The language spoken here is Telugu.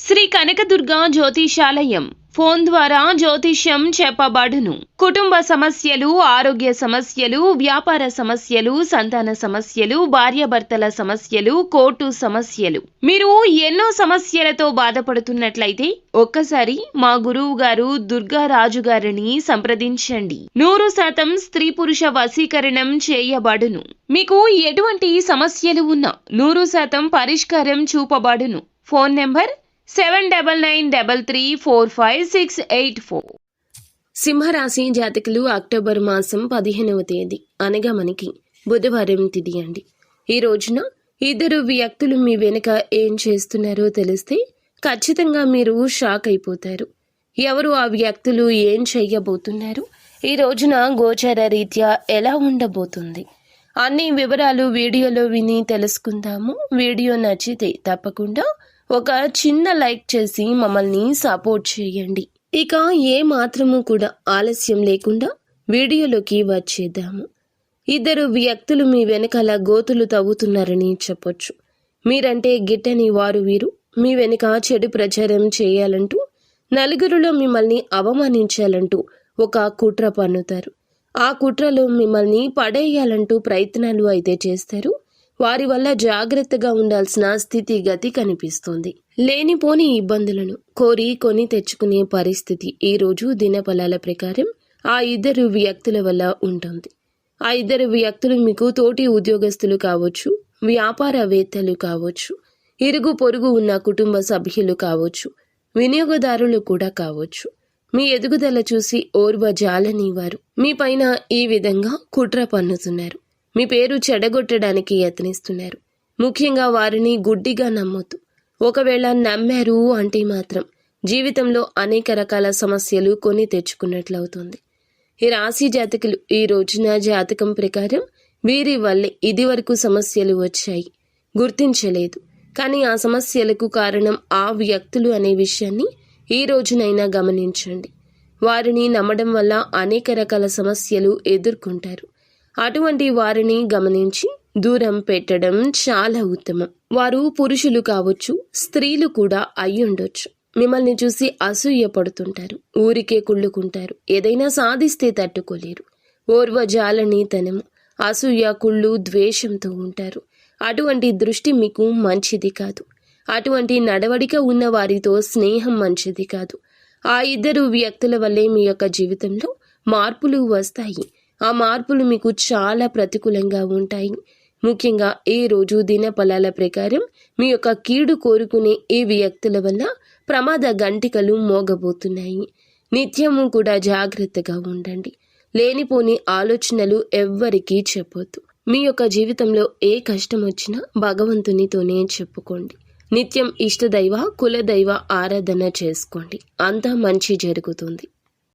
శ్రీ కనకదుర్గ జ్యోతిషాలయం ఫోన్ ద్వారా జ్యోతిష్యం చెప్పబడును. కుటుంబ సమస్యలు, ఆరోగ్య సమస్యలు, వ్యాపార సమస్యలు, సంతాన సమస్యలు, భార్యాభర్తల సమస్యలు, కోర్టు సమస్యలు, మీరు ఎన్నో సమస్యలతో బాధపడుతున్నట్లయితే ఒక్కసారి మా గురువు గారు దుర్గారాజు గారిని సంప్రదించండి. 100% స్త్రీ పురుష వశీకరణం చేయబడును. మీకు ఎటువంటి సమస్యలు ఉన్నా 100% పరిష్కారం చూపబడును. Phone number 7993345684. సింహరాశి జాతకులు అక్టోబర్ మాసం 15వ తేదీ అనగా మనకి బుధవారం తిథి అండి. ఈ రోజున ఇద్దరు వ్యక్తులు మీ వెనుక ఏం చేస్తున్నారో తెలిస్తే ఖచ్చితంగా మీరు షాక్ అయిపోతారు. ఎవరు ఆ వ్యక్తులు, ఏం చెయ్యబోతున్నారు, ఈ రోజున గోచార రీత్యా ఎలా ఉండబోతుంది, అన్ని వివరాలు వీడియోలో విని తెలుసుకుందాము. వీడియో నచ్చితే తప్పకుండా ఒక చిన్న లైక్ చేసి మమ్మల్ని సపోర్ట్ చేయండి. ఇక ఏ మాత్రము కూడా ఆలస్యం లేకుండా వీడియోలోకి వచ్చేద్దాము. ఇద్దరు వ్యక్తులు మీ వెనకాల గోతులు తవ్వుతున్నారని చెప్పొచ్చు. మీరంటే గిట్టని వారు వీరు మీ వెనుక చెడు ప్రచారం చేయాలంటూ, నలుగురిలో మిమ్మల్ని అవమానించాలంటూ ఒక కుట్ర పన్నుతారు. ఆ కుట్రలో మిమ్మల్ని పడేయాలంటూ ప్రయత్నాలు అయితే చేస్తారు. వారి వల్ల జాగ్రత్తగా ఉండాల్సిన స్థితిగతి కనిపిస్తోంది. లేనిపోని ఇబ్బందులను కోరి కొని తెచ్చుకునే పరిస్థితి ఈ రోజు దినఫలాల ప్రకారం ఆ ఇద్దరు వ్యక్తుల వల్ల ఉంటుంది. ఆ ఇద్దరు వ్యక్తులు మీకు తోటి ఉద్యోగస్తులు కావచ్చు, వ్యాపారవేత్తలు కావచ్చు, ఇరుగు పొరుగు ఉన్న కుటుంబ సభ్యులు కావచ్చు, వినియోగదారులు కూడా కావచ్చు. మీ ఎదుగుదల చూసి ఓర్వజాలని వారు మీ పైన ఈ విధంగా కుట్ర పన్నుతున్నారు. మీ పేరు చెడగొట్టడానికి యత్నిస్తున్నారు. ముఖ్యంగా వారిని గుడ్డిగా నమ్మొద్దు. ఒకవేళ నమ్మారు అంటే మాత్రం జీవితంలో అనేక రకాల సమస్యలు కొని తెచ్చుకున్నట్లవుతుంది. ఈ రాశి జాతకులు ఈ రోజున జాతకం ప్రకారం వీరి వల్లే ఇదివరకు సమస్యలు వచ్చాయి, గుర్తించలేదు. కానీ ఆ సమస్యలకు కారణం ఆ వ్యక్తులు అనే విషయాన్ని ఈ రోజునైనా గమనించండి. వారిని నమ్మడం వల్ల అనేక రకాల సమస్యలు ఎదుర్కొంటారు. అటువంటి వారిని గమనించి దూరం పెట్టడం చాలా ఉత్తమం. వారు పురుషులు కావచ్చు, స్త్రీలు కూడా అయ్యుండొచ్చు. మిమ్మల్ని చూసి అసూయ పడుతుంటారు, ఊరికే కుళ్ళుకుంటారు. ఏదైనా సాధిస్తే తట్టుకోలేరు. ఓర్వజాలనితనము, అసూయ, కుళ్ళు, ద్వేషంతో ఉంటారు. అటువంటి దృష్టి మీకు మంచిది కాదు. అటువంటి నడవడిక ఉన్న వారితో స్నేహం మంచిది కాదు. ఆ ఇద్దరు వ్యక్తుల వల్లే మీ యొక్క జీవితంలో మార్పులు వస్తాయి. ఆ మార్పులు మీకు చాలా ప్రతికూలంగా ఉంటాయి. ముఖ్యంగా ఈ రోజు దినఫలాల ప్రకారం మీ యొక్క కీడు కోరుకునే ఈ వ్యక్తుల వల్ల ప్రమాద గంటికలు మోగబోతున్నాయి. నిత్యము కూడా జాగ్రత్తగా ఉండండి. లేనిపోని ఆలోచనలు ఎవ్వరికీ చెప్పొద్దు. మీ యొక్క జీవితంలో ఏ కష్టం వచ్చినా భగవంతునితోనే చెప్పుకోండి. నిత్యం ఇష్టదైవ, కులదైవ ఆరాధన చేసుకోండి. అంతా మంచి జరుగుతుంది.